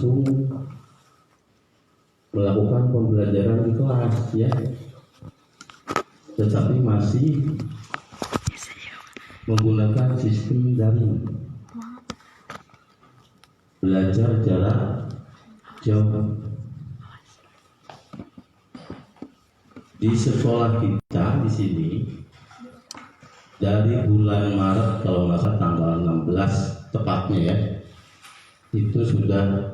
langsung melakukan pembelajaran di kelas ya, tetapi masih menggunakan sistem daring, belajar jarak jauh. Di sekolah kita di sini dari bulan Maret kalau nggak salah tanggal 16 tepatnya ya, itu sudah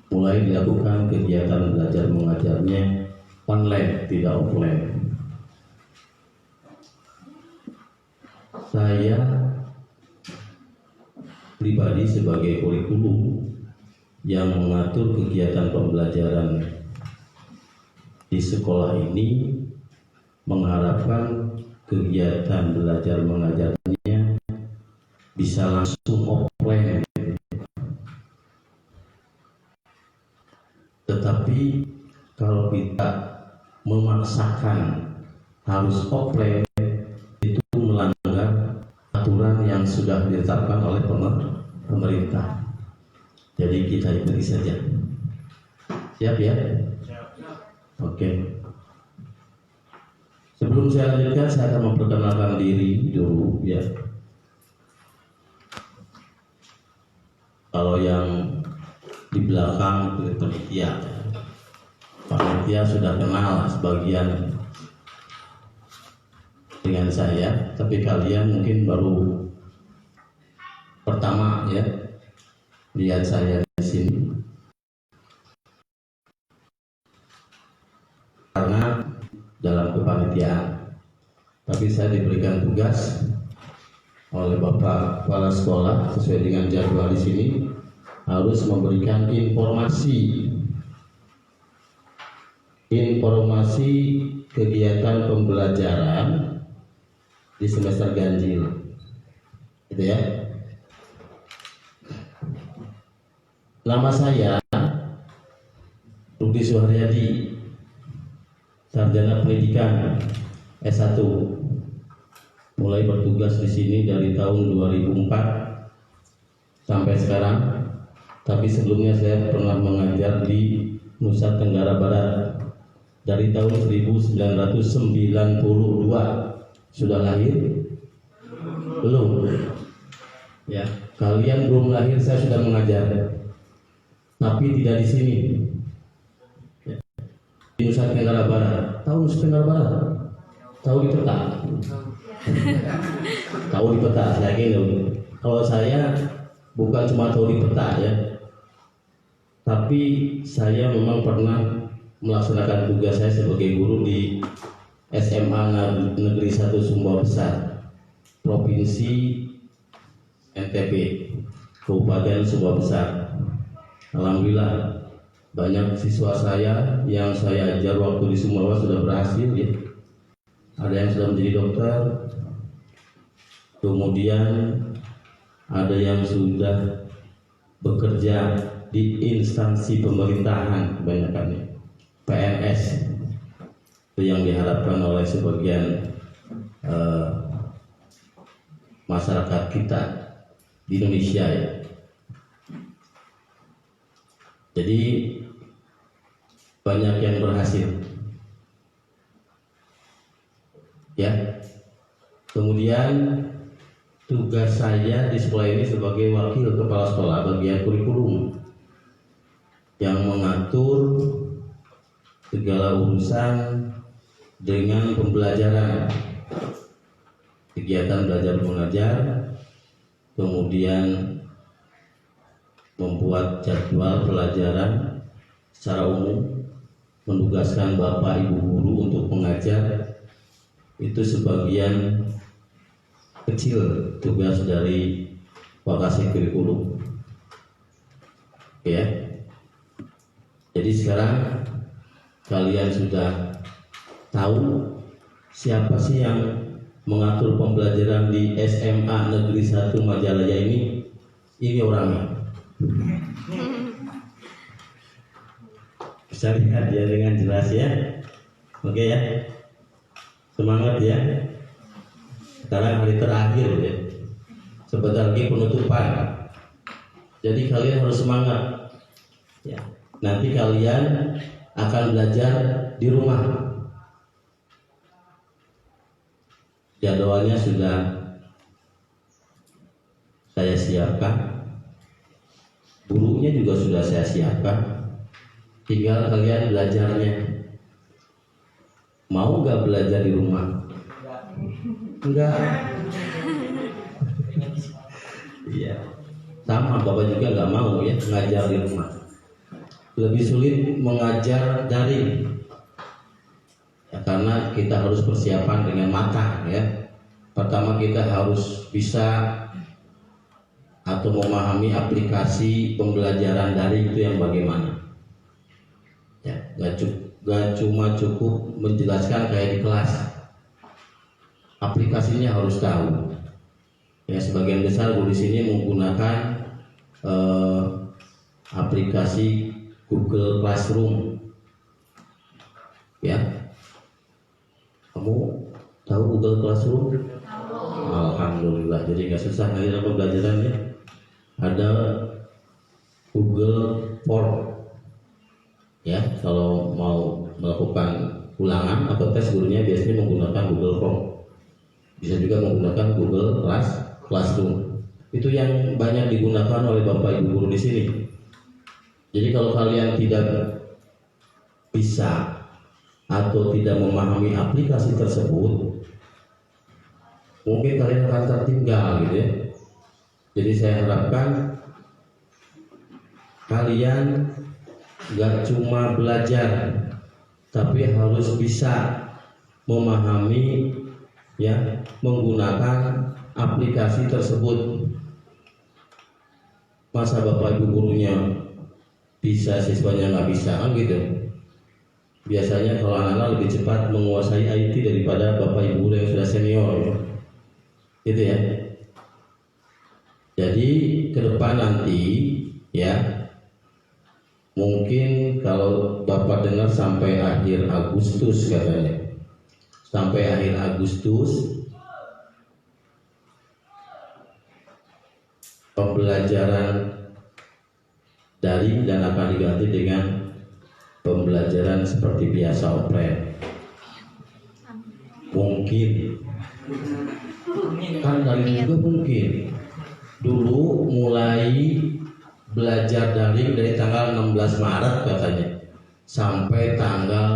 mulai dilakukan kegiatan belajar mengajarnya online, tidak offline. Saya pribadi sebagai kurikulum yang mengatur kegiatan pembelajaran di sekolah ini mengharapkan kegiatan belajar mengajarnya bisa langsung offline. Tetapi kalau kita memaksakan harus offline, itu melanggar aturan yang sudah ditetapkan oleh pemerintah. Jadi kita ikuti saja. Siap ya? Oke. Sebelum saya lanjutkan, saya akan memperkenalkan diri dulu ya. Kalau yang di belakang itu panitia sudah kenal sebagian dengan saya, tapi kalian mungkin baru pertama ya lihat saya di sini karena dalam kepanitiaan. Tapi saya diberikan tugas oleh Bapak Kepala Sekolah sesuai dengan jadwal di sini harus memberikan informasi kegiatan pembelajaran di semester ganjil, gitu ya. Nama saya Rudi Suharyadi, sarjana pendidikan S1, mulai bertugas di sini dari tahun 2004 sampai sekarang. Tapi sebelumnya saya pernah mengajar di Nusa Tenggara Barat dari tahun 1992. Sudah lahir? Belum. Ya, kalian belum lahir saya sudah mengajar. Tapi tidak di sini. Ya. Di Nusa Tenggara Barat. Tahu Nusa Tenggara Barat? Tahu di peta? Tahu di peta, saya yakin. Kalau saya bukan cuma tahu di peta ya, tapi saya memang pernah melaksanakan tugas saya sebagai guru di SMA Negeri 1 Sumbawa Besar, Provinsi NTB, Kabupaten Sumbawa Besar. Alhamdulillah banyak siswa saya yang saya ajar waktu di Sumbawa sudah berhasil ya. Ada yang sudah menjadi dokter, kemudian ada yang sudah bekerja di instansi pemerintahan, kebanyakannya PNS, itu yang diharapkan oleh sebagian masyarakat kita di Indonesia ya. Jadi banyak yang berhasil ya. Kemudian tugas saya di sekolah ini sebagai wakil kepala sekolah bagian kurikulum yang mengatur segala urusan dengan pembelajaran, kegiatan belajar mengajar, kemudian membuat jadwal pelajaran secara umum, menugaskan Bapak Ibu guru untuk mengajar. Itu sebagian kecil tugas dari Wakasih Kurikulum ya. Jadi sekarang kalian sudah tahu siapa sih yang mengatur pembelajaran di SMA Negeri 1 Majalaya ini. Ini orangnya. Bisa lihat ya dengan jelas ya. Oke ya. Semangat ya. Sekarang hari terakhir ya. Sebentar lagi penutupan. Jadi kalian harus semangat. Ya. Nanti kalian akan belajar di rumah. Jadwalnya sudah saya siapkan, gurunya juga sudah saya siapkan. Tinggal kalian belajarnya. Mau nggak belajar di rumah? Enggak. Iya. Sama, Bapak juga nggak mau ya mengajar di rumah. Lebih sulit mengajar daring. Ya, karena kita harus persiapan dengan matang ya. Pertama kita harus bisa atau memahami aplikasi pembelajaran daring itu yang bagaimana. Ya, gak cuma cukup menjelaskan kayak di kelas. Aplikasinya harus tahu. Ya, sebagian besar guru di sini menggunakan aplikasi Google Classroom. Ya, kamu tahu Google Classroom? Alhamdulillah. Jadi nggak susah nanti dalam pembelajarannya. Ada Google Form. Ya, kalau mau melakukan ulangan atau tes gurunya biasanya menggunakan Google Form. Bisa juga menggunakan Google Classroom. Itu yang banyak digunakan oleh Bapak Ibu guru di sini. Jadi kalau kalian tidak bisa atau tidak memahami aplikasi tersebut, mungkin kalian akan tertinggal gitu ya. Jadi saya harapkan kalian gak cuma belajar, tapi harus bisa memahami ya, menggunakan aplikasi tersebut. Masa Bapak Ibu gurunya bisa, siswanya nggak bisa kan gitu. Biasanya kalau anak-anak lebih cepat menguasai IT daripada Bapak Ibu yang sudah senior gitu ya. Jadi ke depan nanti ya, mungkin kalau Bapak dengar sampai akhir Agustus katanya, sampai akhir Agustus pembelajaran daring dan akan diganti dengan pembelajaran seperti biasa offline. Mungkin kan daring juga mungkin. Dulu mulai belajar daring dari tanggal 16 Maret katanya sampai tanggal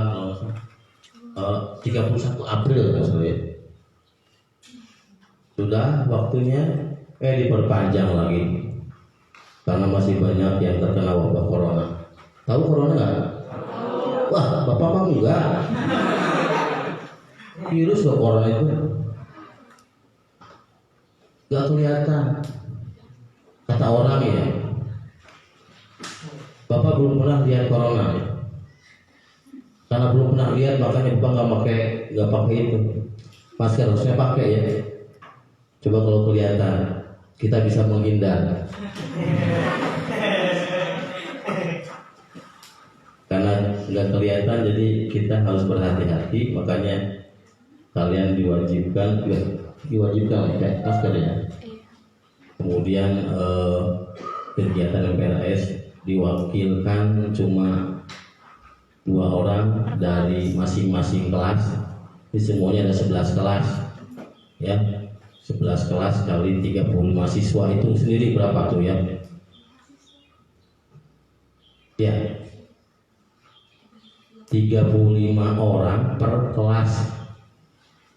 31 April maksudnya. Sudah waktunya diperpanjang lagi karena masih banyak yang terkena wabah corona. Tahu corona nggak? Wah, Bapak mah enggak. Virus loh corona itu. Gak kelihatan. Kata orang ya. Bapak belum pernah lihat corona ya. Karena belum pernah lihat makanya Bapak nggak pakai itu. Masker harusnya pakai ya. Coba kalau kelihatan kita bisa menghindar. Karena nggak kelihatan jadi kita harus berhati-hati, makanya kalian diwajibkan pakai masker ya. Kemudian kegiatan MPLS diwakilkan cuma 2 orang dari masing-masing kelas. Ini semuanya ada 11 kelas ya. 11 kelas kali 30 mahasiswa itu sendiri berapa tuh ya? Ya, 35 orang per kelas.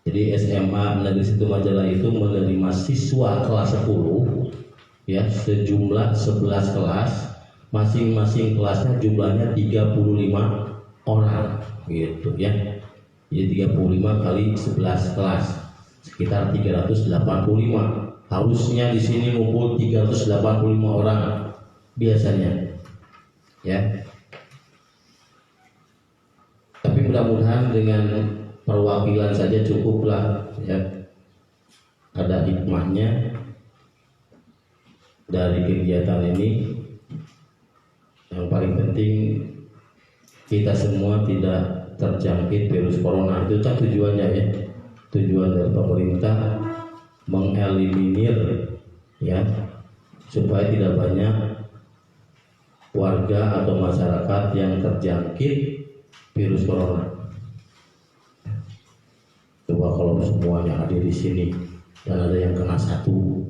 Jadi SMA Negeri 1 Majalah itu menerima siswa kelas 10 ya, sejumlah 11 kelas, masing-masing kelasnya jumlahnya 35 orang gitu ya. Jadi 35 kali 11 kelas sekitar 385. Harusnya di sini ngumpul 385 orang biasanya ya. Tapi mudah-mudahan dengan perwakilan saja cukuplah ya. Ada hikmahnya dari kegiatan ini. Yang paling penting kita semua tidak terjangkit virus corona. Itu kan tujuannya ya. Tujuan dari pemerintah mengeliminir ya, supaya tidak banyak warga atau masyarakat yang terjangkit virus corona. Coba kalau semuanya hadir di sini dan ada yang kena satu,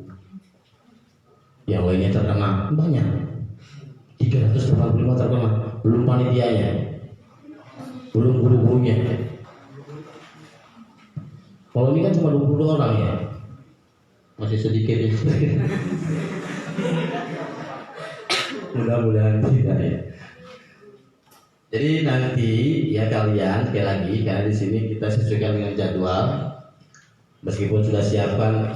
yang lainnya terkena banyak, 385 terkena, belum panitianya, belum guru-gurunya. Kalau ini kan cuma 22 orang ya, masih sedikit ya. Mudah-mudahan tidak ya. Jadi nanti ya kalian sekali lagi, karena di sini kita sesuaikan dengan jadwal, meskipun sudah siapkan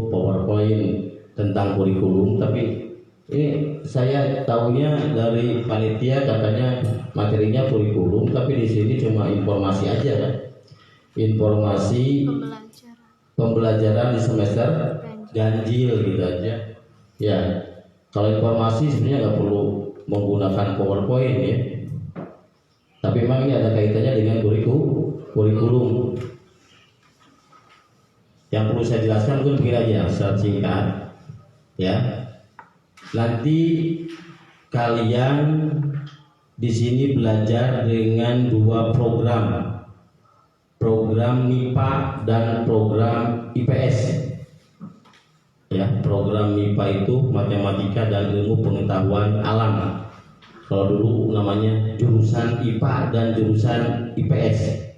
PowerPoint tentang kurikulum, tapi ini saya tahunya dari panitia katanya materinya kurikulum, tapi di sini cuma informasi aja kan, informasi pembelajaran di semester ganjil gitu aja. Ya, kalau informasi sebenarnya nggak perlu menggunakan PowerPoint ya, tapi memang ini ada kaitannya dengan kurikulum. Yang perlu saya jelaskan mungkin begini aja secara singkat ya. Nanti kalian di sini belajar dengan dua program MIPA dan program IPS. Ya, program MIPA itu matematika dan ilmu pengetahuan alam. Kalau dulu namanya jurusan IPA dan jurusan IPS.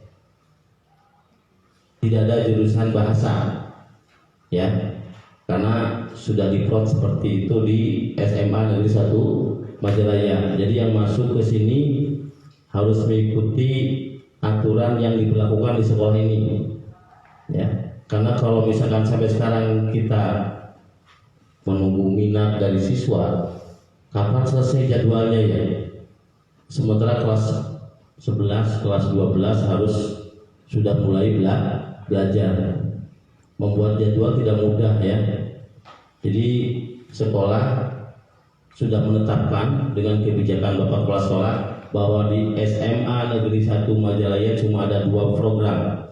Tidak ada jurusan bahasa, ya, karena sudah diplot seperti itu di SMA Negeri 1 Majalaya. Jadi yang masuk ke sini harus mengikuti aturan yang diberlakukan di sekolah ini, ya. Karena kalau misalkan sampai sekarang kita menunggu minat dari siswa, kapan selesai jadwalnya ya? Sementara kelas 11, kelas 12 harus sudah mulai belajar. Membuat jadwal tidak mudah ya. Jadi sekolah sudah menetapkan dengan kebijakan Bapak Kepala Sekolah bahwa di SMA Negeri 1 Majalaya cuma ada dua program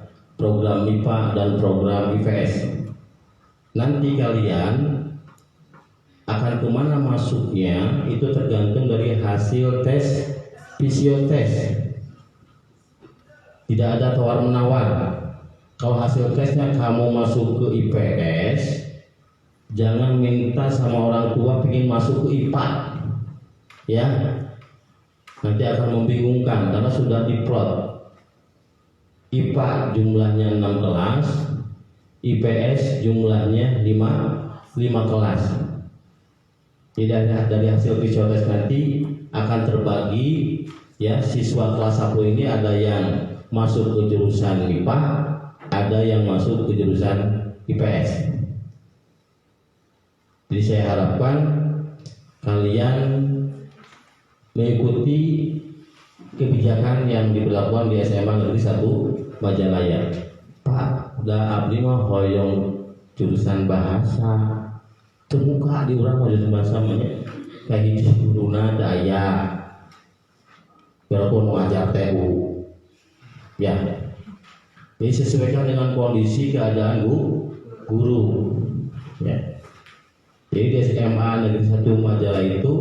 MIPA dan program IPS. Nanti kalian akan kemana masuknya itu tergantung dari hasil tes fisiotes. Tidak ada tawar menawar. Kalau hasil tesnya kamu masuk ke IPS, jangan minta sama orang tua ingin masuk ke IPA, ya. Nanti akan membingungkan karena sudah diplot. IPA jumlahnya 6 kelas, IPS jumlahnya 5 kelas. Tidak dari hasil fisiotes nanti akan terbagi ya, siswa kelas 1 ini ada yang masuk ke jurusan MIPA, ada yang masuk ke jurusan IPS. Jadi saya harapkan kalian mengikuti kebijakan yang diberlakukan di SMA Negeri 1 Majalaya. Pak, udah abdi mah hoyong jurusan bahasa. Terbuka di orang jurusan bahasa kayak gitu guruna daya. Walaupun mau ajar TU. Ya. Ini sesuaikan dengan kondisi keadaan guru. Ya. Jadi di SMA Negeri 1 Majalaya itu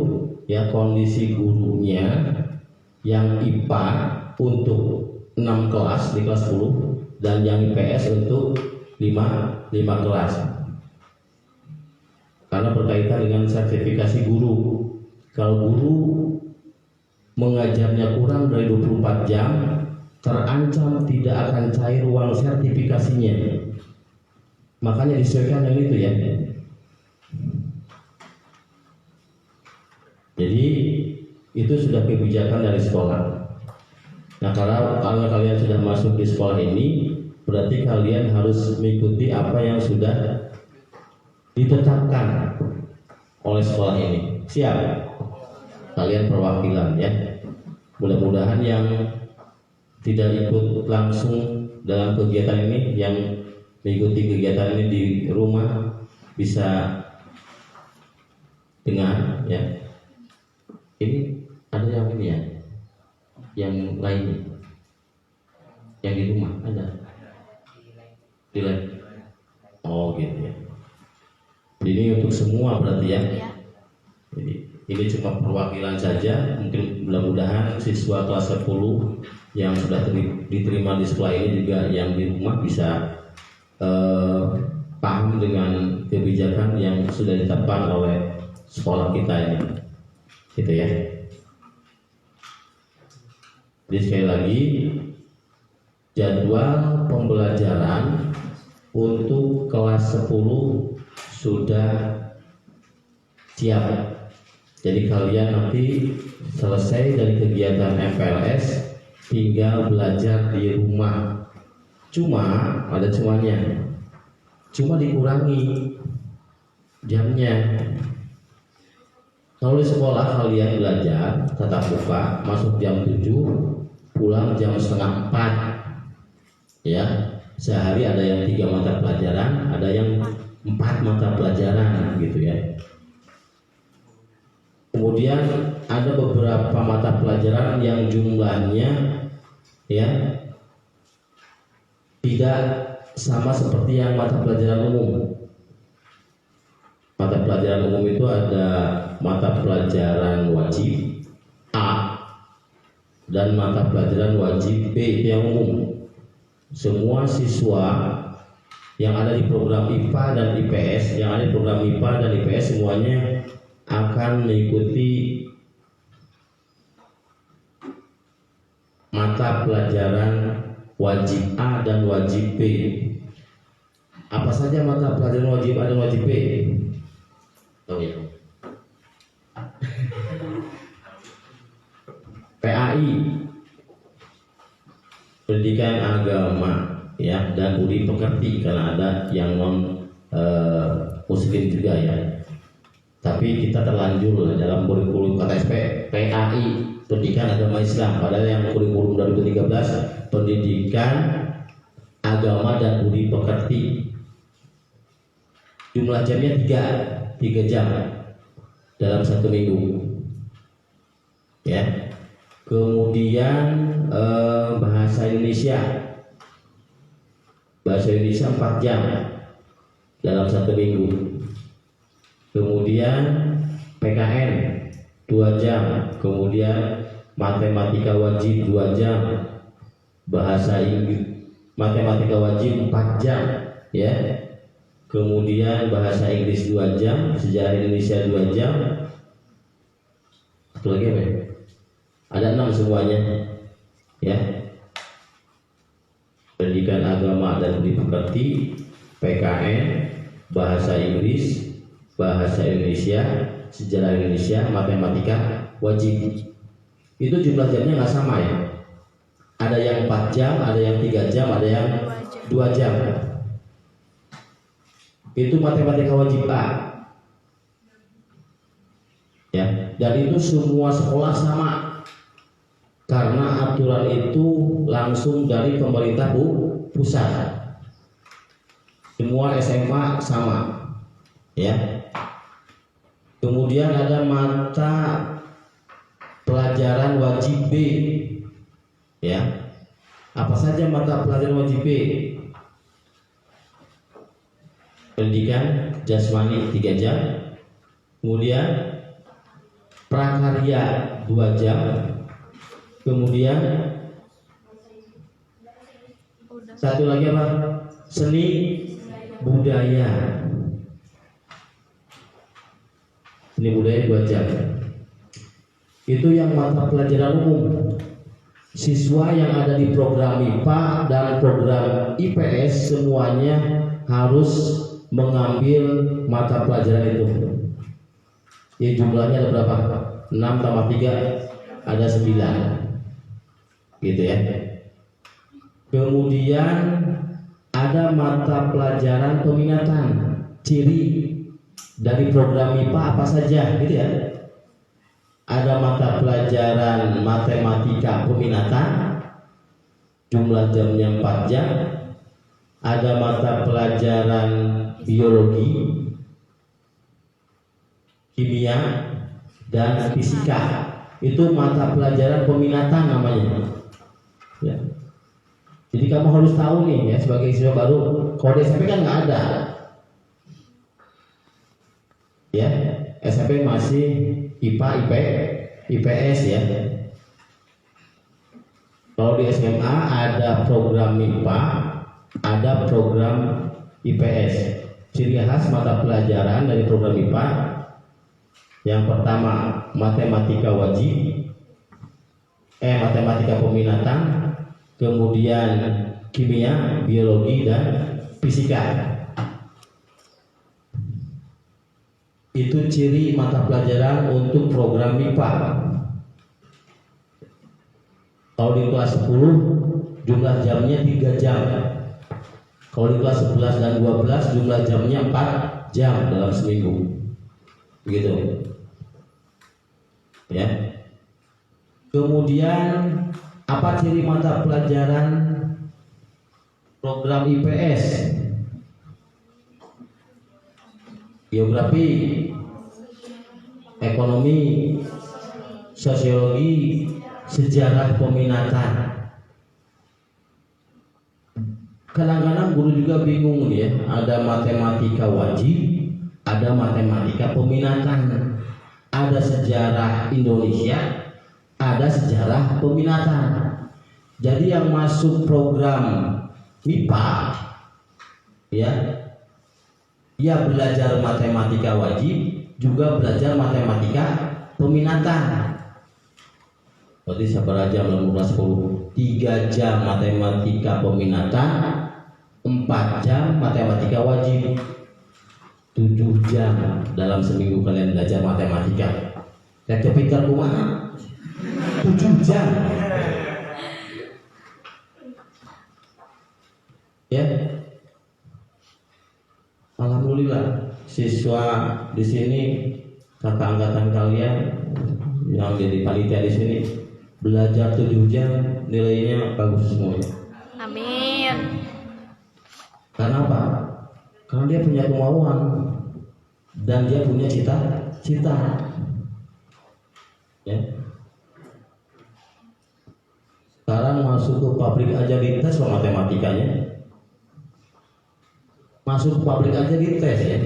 ya kondisi gurunya yang IPA untuk 6 kelas di kelas 10 dan yang IPS untuk 5 kelas. Karena berkaitan dengan sertifikasi guru. Kalau guru mengajarnya kurang dari 24 jam, terancam tidak akan cair uang sertifikasinya. Makanya disesuaikan dengan itu ya. Jadi itu sudah kebijakan dari sekolah. Nah, kalau kalian sudah masuk di sekolah ini, berarti kalian harus mengikuti apa yang sudah ditetapkan oleh sekolah ini. Siap? Kalian perwakilan ya. Mudah-mudahan yang tidak ikut langsung dalam kegiatan ini, yang mengikuti kegiatan ini di rumah bisa dengar ya. Ini ada yang ini ya, yang lain, yang di rumah ada, di lain. Oh gitu ya. Ini untuk semua berarti ya. Jadi ini cuma perwakilan saja. Mungkin mudah-mudahan siswa kelas 10 yang sudah diterima di sekolah ini juga yang di rumah bisa paham dengan kebijakan yang sudah ditetapkan oleh sekolah kita ini, gitu ya. Jadi sekali lagi, jadwal pembelajaran untuk kelas 10 sudah siap. Jadi kalian nanti selesai dari kegiatan MPLS tinggal belajar di rumah. Cuma ada cumanya, cuma dikurangi jamnya. Kalau di sekolah kalian belajar tatap muka, masuk jam 7, pulang jam setengah 4, ya. Sehari ada yang 3 mata pelajaran, ada yang 4 mata pelajaran, gitu ya. Kemudian ada beberapa mata pelajaran yang jumlahnya ya tidak sama seperti yang mata pelajaran umum. Mata pelajaran umum itu ada mata pelajaran wajib A dan mata pelajaran wajib B yang umum. Semua siswa yang ada di program IPA dan IPS, yang ada di program IPA dan IPS semuanya akan mengikuti mata pelajaran wajib A dan wajib B. Apa saja mata pelajaran wajib A dan wajib B? Tahu ya? PAI, pendidikan agama, ya, dan budi pekerti, karena ada yang non muslim juga ya. Tapi kita terlanjur dalam kurikulum KTSP PAI, pendidikan agama Islam, padahal yang kurikulum 2013 pendidikan agama dan budi pekerti. Jumlah jamnya 3 jam dalam 1 minggu, ya. Kemudian bahasa Indonesia 4 jam dalam 1 minggu. Kemudian PKN 2 jam, kemudian matematika wajib 2 jam, bahasa Inggris matematika wajib 4 jam, ya. Kemudian bahasa Inggris 2 jam, sejarah Indonesia 2 jam. Satu lagi apa ya? Ada 6 semuanya, ya. Pendidikan agama dan budi pekerti, PKN, bahasa Inggris, bahasa Indonesia, sejarah Indonesia, matematika wajib. Itu jumlah jamnya nggak sama ya. Ada yang 4 jam, ada yang 3 jam, ada yang 2 jam. Itu matematika wajib A, ya. Dan itu semua sekolah sama, karena aturan itu langsung dari pemerintah pusat. Semua SMA sama, ya. Kemudian ada mata pelajaran wajib B, ya. Apa saja mata pelajaran wajib B? Pendidikan jasmani 3 jam, kemudian prakarya 2 jam, kemudian satu lagi apa? Seni budaya. Seni budaya 2 jam. Itu yang mata pelajaran umum. Siswa yang ada di program IPA dan program IPS semuanya harus mengambil mata pelajaran itu. Ya, jumlahnya ada berapa? 6 tambah 3 ada 9, gitu ya. Kemudian ada mata pelajaran peminatan, ciri dari program IPA apa saja, gitu ya. Ada mata pelajaran matematika peminatan, jumlah jamnya 4 jam. Ada mata pelajaran biologi, kimia, dan fisika. Itu mata pelajaran peminatan namanya, ya. Jadi kamu harus tahu nih, ya, sebagai siswa baru. Kalau di SMP kan nggak ada, ya. SMP masih IPA, IPS ya. Kalau di SMA ada program MIPA, ada program IPS. Ciri khas mata pelajaran dari program MIPA, yang pertama matematika wajib, matematika peminatan, kemudian kimia, biologi, dan fisika. Itu ciri mata pelajaran untuk program MIPA. Kalau di kelas 10 jumlah jamnya 3 jam. Kalau di kelas 11 dan 12 jumlah jamnya 4 jam dalam seminggu. Begitu. Ya. Kemudian apa ciri mata pelajaran program IPS? Geografi, ekonomi, sosiologi, sejarah peminatan. Kadang-kadang guru juga bingung ya, ada matematika wajib, ada matematika peminatan, ada sejarah Indonesia, ada sejarah peminatan. Jadi yang masuk program MIPA ya, dia belajar matematika wajib, juga belajar matematika peminatan. Berarti seberapa jam dalam kelas 10? 3 jam matematika peminatan, 4 jam matematika wajib. 7 jam dalam seminggu kalian belajar matematika. Kayak kepintar kumaha? 7 jam. Ya. Alhamdulillah siswa di sini, kakak angkatan kalian yang jadi panitia di sini belajar 7 jam, nilainya bagus semuanya. Amin. Karena apa? Karena dia punya kemauan dan dia punya cita-cita. Ya. Sekarang masuk ke pabrik aja dites loh matematikanya. Masuk ke pabrik aja dites ya.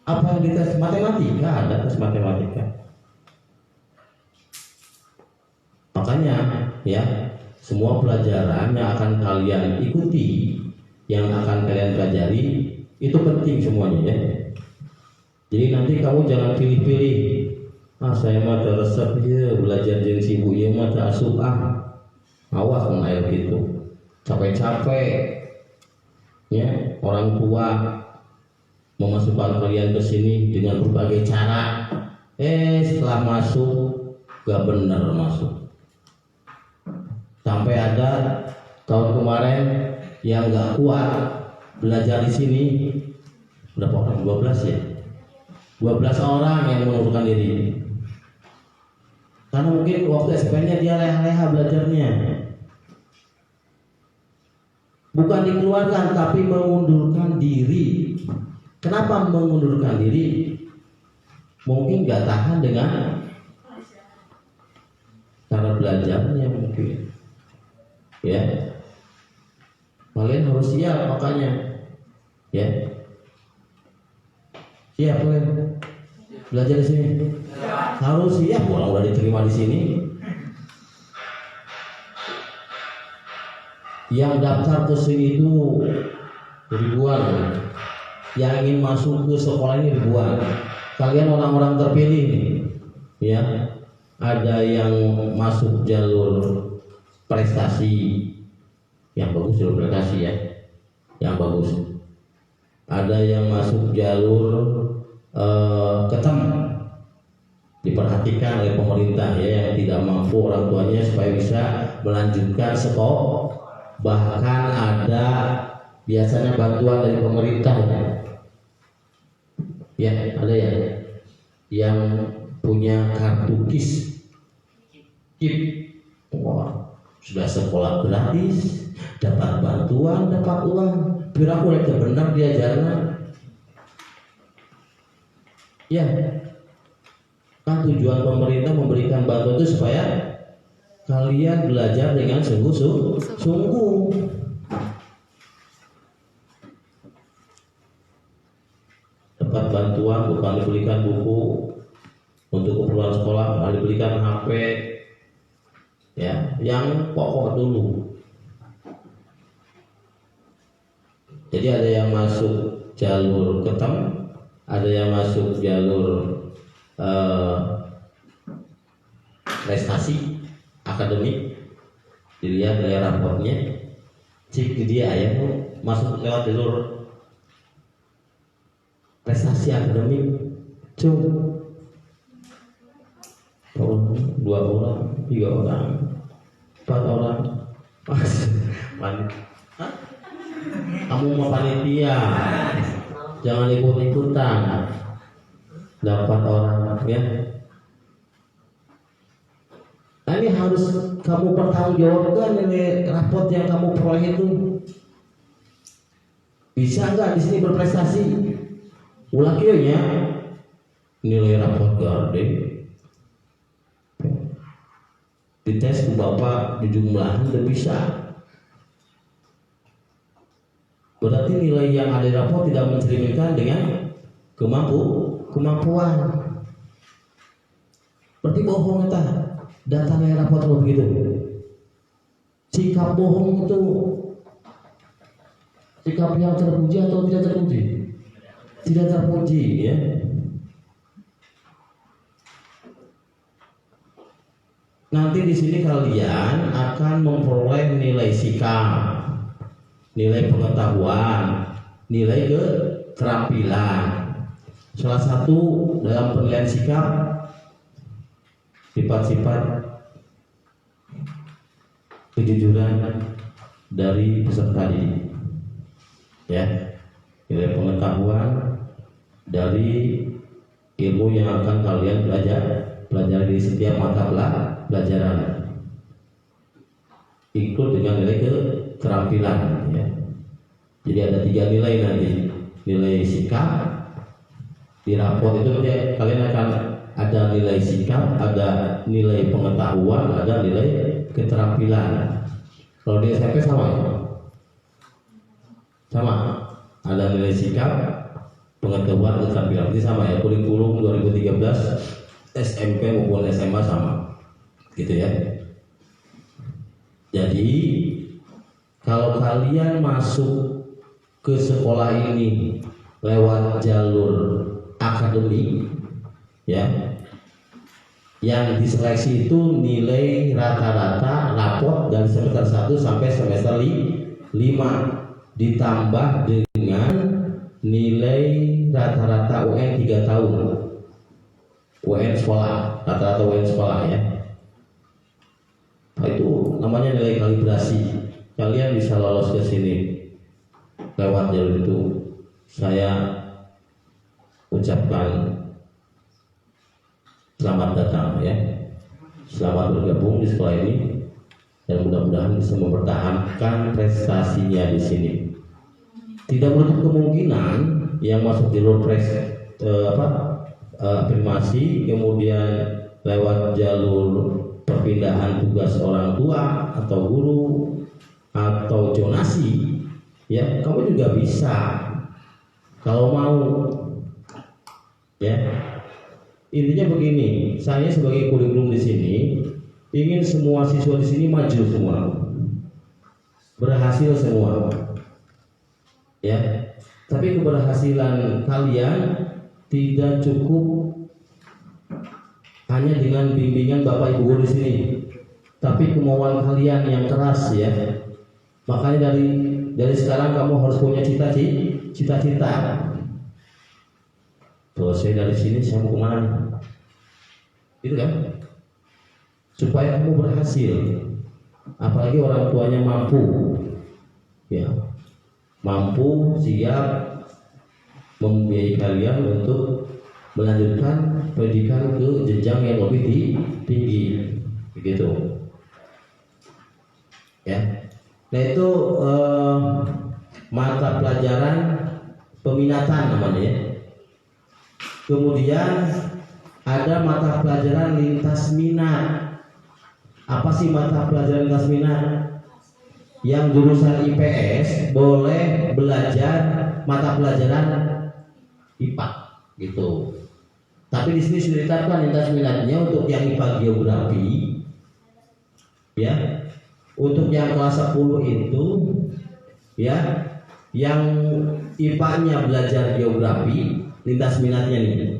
Apa yang dites? Matematika, ada tes matematika. Makanya ya, semua pelajaran yang akan kalian ikuti, yang akan kalian pelajari, itu penting semuanya ya. Jadi nanti kamu jangan pilih-pilih. Saya mah resep ya belajar jeung si ibu ieu mah teu asup Awas mun aya gitu. Capek-capek. Ya, orang tua memasukkan kalian ke sini dengan berbagai cara. Setelah masuk gak benar masuk. Sampai ada tahun kemarin yang gak kuat belajar di sini, berapa orang? 12 ya? 12 orang yang mengundurkan diri. Karena mungkin waktu SMP-nya dia leha-leha belajarnya. Bukan dikeluarkan, tapi mengundurkan diri. Kenapa mengundurkan diri? Mungkin gak tahan dengan cara belajarnya mungkin. Ya, kalian harus siap makanya. Ya, siap kalian belajar di sini. Harus siap, orang udah diterima di sini. Yang daftar ke sini itu ribuan. Yang ingin masuk ke sekolah ini ribuan. Kalian orang-orang terpilih nih. Ya, ada yang masuk jalur prestasi yang bagus, jalur prestasi ya, yang bagus. Ada yang masuk jalur ketem, diperhatikan oleh pemerintah ya, yang tidak mampu orang tuanya supaya bisa melanjutkan sekolah. Bahkan ada biasanya bantuan dari pemerintah ya, ada ya yang punya kartu KIP. Wah, sudah sekolah gratis, dapat bantuan, dapat uang. Biar aku lihat benar diajarnya. Ya, kan tujuan pemerintah memberikan bantuan itu supaya kalian belajar dengan sungguh-sungguh. Dapat bantuan, bukan dibelikan buku, untuk keperluan sekolah malah dibelikan HP, ya, yang pokok dulu. Jadi ada yang masuk jalur ketem, ada yang masuk jalur prestasi akademik, dilihat dari raportnya. Cik dia ya masuk lewat jalur prestasi akademik, dua orang, 3 orang, 4 orang, kamu mau panitia, jangan ikut-ikutan, 8 orang, ya. Nah, ini harus kamu pertanggungjawabkan nilai raport yang kamu peroleh itu. Bisa nggak di sini berprestasi? Ulakirnya nilai raport gede. Dites ke bapak di jumlah udah bisa. Berarti nilai yang ada di raport tidak mencerminkan dengan kemampuan. Berarti bohong kita. Data nilai raport lo begitu. Sikap bohong itu sikap yang terpuji atau tidak terpuji? Tidak terpuji, ya. Nanti di sini kalian akan memperoleh nilai sikap, nilai pengetahuan, nilai keterampilan. Salah satu dalam penilaian sikap sifat-sifat kejujuran dari peserta didik, ya. Nilai pengetahuan dari ilmu yang akan kalian pelajari di setiap mata pelajaran, ikut dengan nilai keterampilan, ya. Jadi ada 3 nilai nanti. Nilai sikap di raport itu kalian akan ada nilai sikap, ada nilai pengetahuan, ada nilai keterampilan. Kalau di SMP sama ya? Sama. Ada nilai sikap, pengetahuan, keterampilan. Ini sama ya, kurikulum 2013 SMP maupun SMA sama. Gitu ya. Jadi kalau kalian masuk ke sekolah ini lewat jalur akademik, ya, yang diseleksi itu nilai rata-rata raport dari semester 1 sampai semester 5 ditambah dengan nilai rata-rata UN 3 tahun, UN sekolah, rata-rata UN sekolah, ya. Nah, itu namanya nilai kalibrasi. Kalian bisa lolos ke sini lewat jalur itu. Saya ucapkan selamat datang, ya. Selamat bergabung di sekolah ini dan mudah-mudahan bisa mempertahankan prestasinya di sini. Tidak menutup kemungkinan yang masuk jalur afirmasi kemudian lewat jalur perpindahan tugas orang tua atau guru atau zonasi, ya, kamu juga bisa kalau mau, ya. Intinya begini, saya sebagai kurikulum di sini ingin semua siswa di sini maju semua, berhasil semua, ya. Tapi keberhasilan kalian tidak cukup hanya dengan bimbingan Bapak Ibu guru di sini, tapi kemauan kalian yang keras, ya. Makanya dari sekarang kamu harus punya cita-cita. Kalau saya dari sini saya mau kemana? Gitu kan? Supaya kamu berhasil. Apalagi orang tuanya mampu, ya, mampu siap membiayai kalian untuk melanjutkan pendidikan ke jenjang yang lebih tinggi, begitu. Ya. Nah itu mata pelajaran peminatan namanya, ya. Kemudian ada mata pelajaran lintas minat. Apa sih mata pelajaran lintas minat? Yang jurusan IPS boleh belajar mata pelajaran IPA, gitu. Tapi di sini sudah ditetapkan lintas minatnya untuk yang IPA geografi, ya. Untuk yang kelas 10 itu, ya, yang IPA-nya belajar geografi, lintas minatnya nih.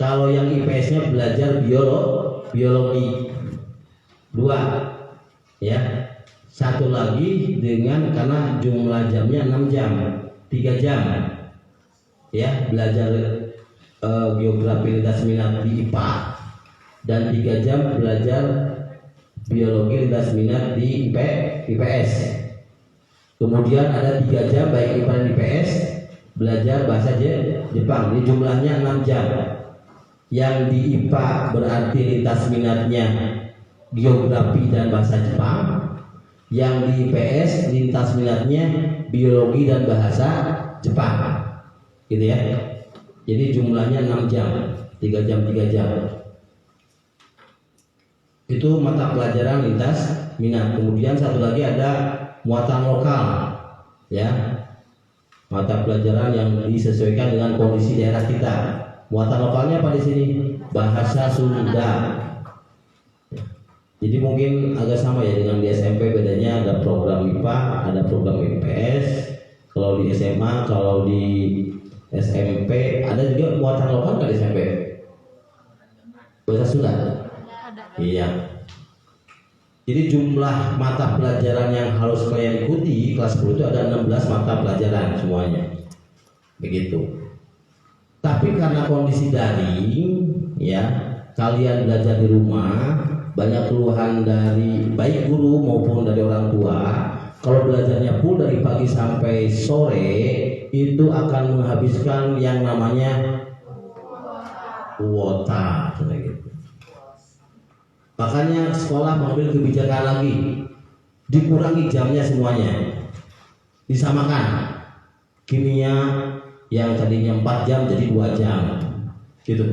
Kalau yang IPS-nya belajar biologi, 2, ya. Satu lagi dengan karena jumlah jamnya 6 jam, 3 jam, ya, belajar geografi lintas minat di IPA, dan 3 jam belajar biologi lintas minat di IPS. Kemudian ada 3 jam baik IPA dan IPS belajar bahasa Jepang. Ini jumlahnya 6 jam. Yang di IPA berarti lintas minatnya geografi dan bahasa Jepang. Yang di IPS lintas minatnya biologi dan bahasa Jepang. Gitu ya. Jadi jumlahnya 6 jam, 3 jam, 3 jam. Itu mata pelajaran lintas minat. Kemudian satu lagi ada muatan lokal, ya, mata pelajaran yang disesuaikan dengan kondisi daerah kita. Muatan lokalnya apa di sini? Bahasa Sunda. Jadi mungkin agak sama ya dengan di SMP, bedanya ada program IPA, ada program IPS. Kalau di SMA, kalau di SMP ada juga muatan lokal nggak di SMP? Bahasa Sunda. Iya. Jadi jumlah mata pelajaran yang harus kalian ikuti kelas 10 itu ada 16 mata pelajaran semuanya. Begitu. Tapi karena kondisi daring, ya, kalian belajar di rumah, banyak keluhan dari baik guru maupun dari orang tua. Kalau belajarnya full dari pagi sampai sore, itu akan menghabiskan yang namanya kuota, gitu. Makanya sekolah mengambil kebijakan lagi, dikurangi jamnya semuanya, disamakan. Kimia yang tadinya 4 jam jadi 2 jam, gitu.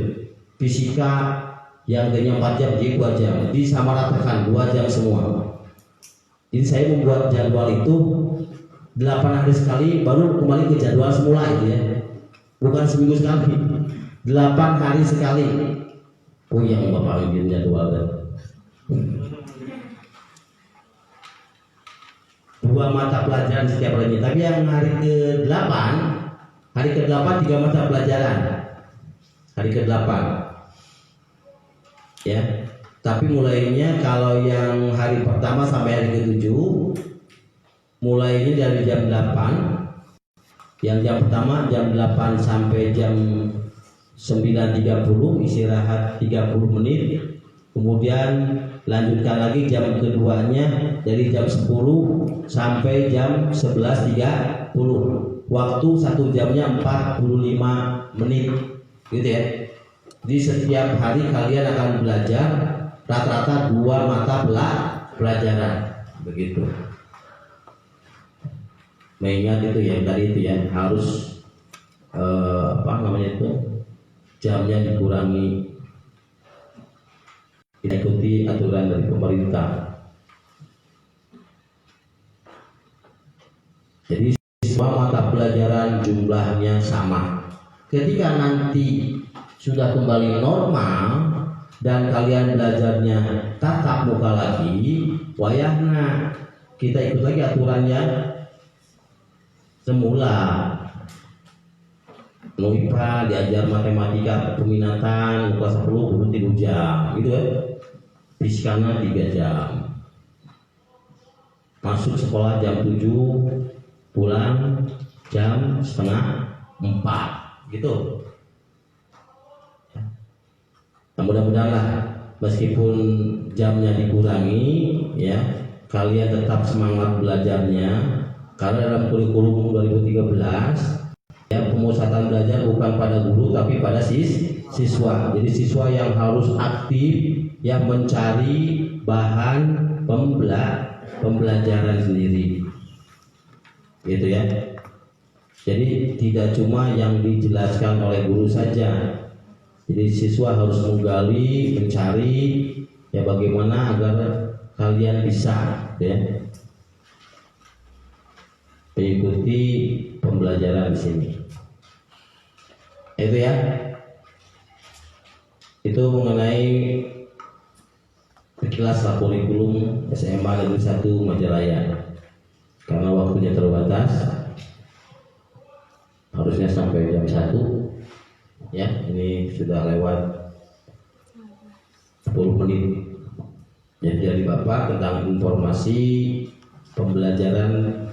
Fisika yang tadinya 4 jam jadi 2 jam, disamaratakan 2 jam semua. Jadi saya membuat jadwal itu 8 hari sekali, baru kembali ke jadwal semula itu ya, bukan seminggu sekali, 8 hari sekali. Oh yang bapak bikin jadwal kan. 2 mata pelajaran setiap harinya. Tapi yang hari ke-8 3 mata pelajaran. Hari ke-8, ya. Tapi mulainya kalau yang hari pertama sampai hari ke-7, mulainya dari jam 8. Yang jam pertama jam 8 sampai jam 9.30, istirahat 30 menit. Kemudian lanjutkan lagi jam keduanya dari jam 10 sampai jam 11.30. Waktu 1 jamnya 45 menit, gitu ya. Di setiap hari kalian akan belajar rata-rata 2 mata pelajaran, begitu. Mengingat itu ya tadi itu ya, harus jamnya dikurangi, kita ikuti aturan dari pemerintah. Jadi semua mata pelajaran jumlahnya sama. Ketika nanti sudah kembali normal dan kalian belajarnya tatap muka lagi, wayahna kita ikut lagi aturannya semula. Mau IPA diajar matematika peminatan kelas 10 guru 3 jam, gitu ya. Fisikanya 3 jam. Masuk sekolah jam 7, pulang jam setengah 4, gitu. Nah, mudah-mudahan meskipun jamnya dikurangi, ya, kalian tetap semangat belajarnya. Karena dalam kurikulum 2013, ya, pemusatan belajar bukan pada guru tapi pada siswa. Jadi siswa yang harus aktif, yang mencari bahan pembelajaran sendiri, gitu ya. Jadi tidak cuma yang dijelaskan oleh guru saja. Jadi siswa harus menggali, mencari, ya, bagaimana agar kalian bisa, ya, mengikuti pembelajaran di sini. Itu ya. itu mengenai kelas kurikulum SMA Negeri 1 Majalaya. Karena waktunya terbatas, harusnya sampai jam 1 ya, ini sudah lewat 10 menit. Jadi dari Bapak tentang informasi pembelajaran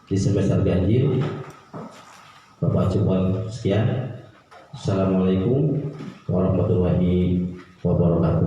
di semester ganjil, Bapak cukup sekian. Assalamualaikum warahmatullahi wabarakatuh.